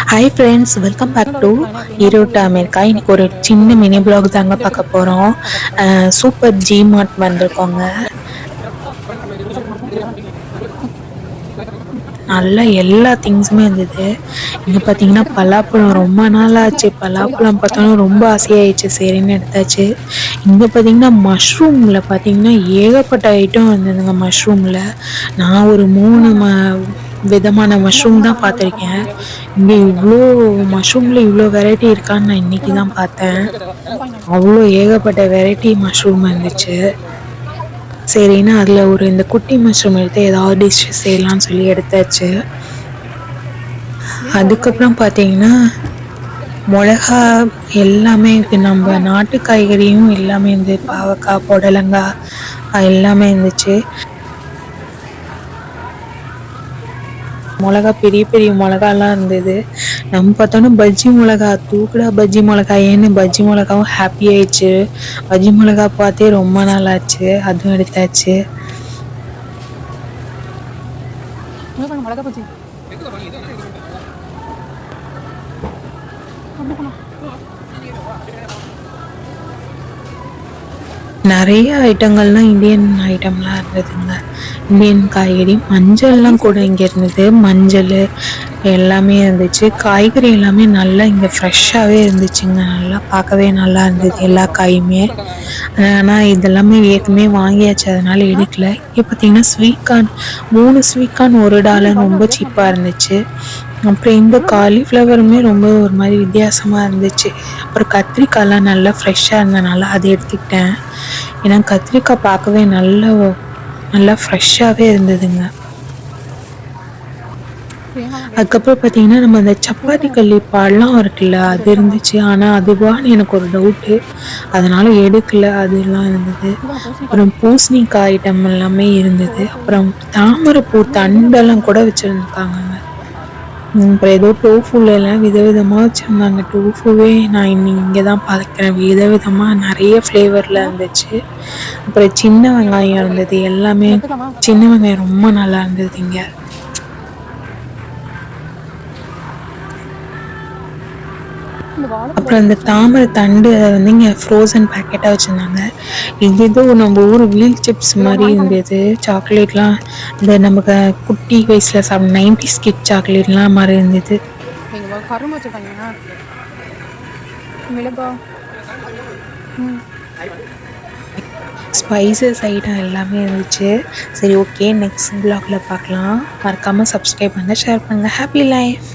Hi friends, welcome back to ஈரோட்டு America. இன்னைக்கு ஒரு சின்ன மினி பிளாக் தாங்க பார்க்க போகிறோம். சூப்பர் ஜி மார்ட் வந்திருக்கோங்க. நல்லா எல்லா திங்ஸுமே இருந்தது. இங்கே பார்த்தீங்கன்னா பலாப்பழம் ரொம்ப நாள் ஆச்சு. பலாப்பழம் பார்த்தாலும் ரொம்ப ஆசையாயிடுச்சு, சரின்னு எடுத்தாச்சு. இங்கே பார்த்தீங்கன்னா மஷ்ரூமில் பார்த்தீங்கன்னா ஏகப்பட்ட ஐட்டம் இருந்ததுங்க. மஷ்ரூமில் நான் ஒரு 3 விதமான மஷ்ரூம் தான் பார்த்துருக்கேன். இங்கே இவ்வளோ மஷ்ரூமில் இவ்வளோ வெரைட்டி இருக்கான்னு நான் இன்னைக்கு தான் பார்த்தேன். அவ்வளோ ஏகப்பட்ட வெரைட்டி மஷ்ரூம் இருந்துச்சு. சரின்னு அதில் ஒரு இந்த குட்டி மஷ்ரூம் எடுத்து ஏதாவது டிஷ் செய்யலாம்னு சொல்லி எடுத்தாச்சு. அதுக்கப்புறம் பார்த்தீங்கன்னா மிளகா எல்லாமே இது நம்ம நாட்டு காய்கறியும் எல்லாமே இருந்து பாவக்காய், புடலங்காய் எல்லாமே இருந்துச்சு. மிளகா பெரிய பெரிய மிளகாலாம் இருந்தது. நம்ம பார்த்தோன்னா பஜ்ஜி மிளகா, தூக்குடா பஜ்ஜி மிளகா, ஏன்னு பஜ்ஜி மிளகாவும் ஹாப்பி ஆயிடுச்சு. பஜ்ஜி மிளகா பார்த்தே ரொம்ப நாள் ஆச்சு, அதுவும் எடுத்தாச்சு. நிறைய ஐட்டங்கள்லாம் இந்தியன் ஐட்டம்லாம் இருந்ததுங்க. இந்தியன் காய்கறி, மஞ்சள்லாம் கூட இங்கே இருந்தது. மஞ்சள் எல்லாமே இருந்துச்சு. காய்கறி எல்லாமே நல்லா இங்கே ஃப்ரெஷ்ஷாகவே இருந்துச்சுங்க. நல்லா பார்க்கவே நல்லா இருந்தது எல்லா காயுமே. ஆனால் இதெல்லாமே ஏற்கனவே வாங்கியாச்சு, அதனால எடுக்கல. இங்கே பார்த்தீங்கன்னா ஸ்வீட் கார்ன், 3 ஸ்வீட் கார்ன் $1 ரொம்ப சீப்பாக இருந்துச்சு. அப்புறம் இந்த காலிஃப்ளவருமே ரொம்ப ஒரு மாதிரி வித்தியாசமாக இருந்துச்சு. அப்புறம் கத்திரிக்காய்லாம் நல்லா ஃப்ரெஷ்ஷாக இருந்தனால அதை எடுத்துக்கிட்டேன். ஏன்னா கத்திரிக்காய் பார்க்கவே நல்லா ஃப்ரெஷ்ஷாகவே இருந்ததுங்க. அதுக்கப்புறம் பார்த்தீங்கன்னா நம்ம அந்த சப்பாத்தி கல்லி பால்லாம் இருக்குல்ல, அது இருந்துச்சு. ஆனால் அதுவான்னு எனக்கு ஒரு டவுட்டு, அதனால எடுக்கல. அதெல்லாம் இருந்தது. அப்புறம் பூசணிக்காய் ஐட்டம் எல்லாமே இருந்தது. அப்புறம் தாமரைப்பூ தண்டெல்லாம் கூட வச்சுருந்துருக்காங்கங்க. அப்புறம் ஏதோ டோஃபுலெல்லாம் விதவிதமாக வச்சுருந்தாங்க. டோஃபுவே நான் இங்கே தான் பார்க்குறேன். விதவிதமாக நிறைய ஃப்ளேவரில் இருந்துச்சு. அப்புறம் சின்ன வெங்காயம் இருந்தது. எல்லாமே சின்ன வெங்காயம் ரொம்ப நல்லா இருந்தது இங்கே. அப்புறம் இந்த தாமரை தண்டு அதை வந்து இங்கே ஃப்ரோசன் பேக்கெட்டாக வச்சுருந்தாங்க. இது ஏதோ நம்ம ஊர் வீல் சிப்ஸ் மாதிரி இருந்தது. சாக்லேட்லாம் இந்த நமக்கு குட்டி வயசில் சாப்பிட 90s கிட் சாக்லேட்லாம் மாதிரி இருந்தது. ஸ்பைசஸ் ஐட்டம் எல்லாமே இருந்துச்சு. சரி, ஓகே, நெக்ஸ்ட் ப்ளாகில் பார்க்கலாம். மறக்காமல் சப்ஸ்கிரைப் பண்ணுங்கள், ஷேர் பண்ணுங்கள். Happy life.